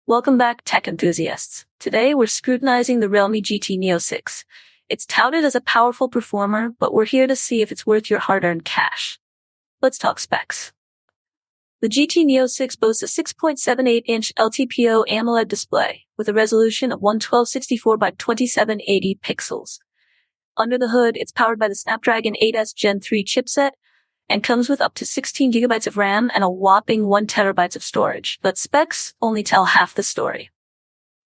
Welcome back, tech enthusiasts. Today, we're scrutinizing the Realme GT Neo6. It's touted as a powerful performer, but we're here to see if it's worth your hard-earned cash. Let's talk specs. The GT Neo6 boasts a 6.78-inch LTPO AMOLED display with a resolution of 11264 by 2780 pixels. Under the hood, it's powered by the Snapdragon 8S Gen 3 chipset and comes with up to 16 gigabytes of RAM and a whopping 1 terabytes of storage. But specs only tell half the story.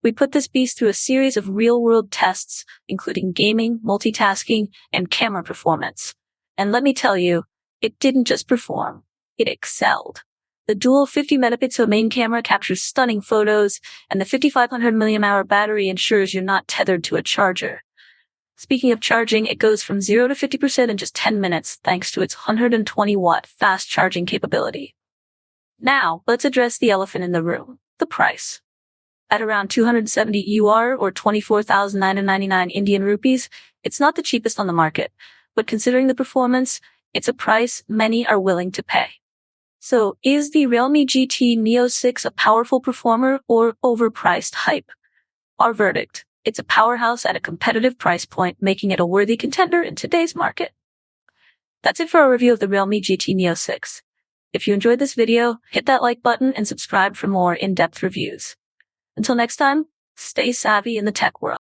We put this beast through a series of real-world tests, including gaming, multitasking, and camera performance. And let me tell you, it didn't just perform, it excelled. The dual 50-megapixel main camera captures stunning photos, and the 5500 mAh battery ensures you're not tethered to a charger. Speaking of charging, it goes from 0 to 50% in just 10 minutes thanks to its 120-watt fast charging capability. Now, let's address the elephant in the room, the price. At around 270 UR or 24,999 Indian rupees, it's not the cheapest on the market, but considering the performance, it's a price many are willing to pay. So, is the Realme GT Neo6 a powerful performer or overpriced hype? Our verdict: it's a powerhouse at a competitive price point, making it a worthy contender in today's market. That's it for our review of the Realme GT Neo6. If you enjoyed this video, hit that like button and subscribe for more in-depth reviews. Until next time, stay savvy in the tech world.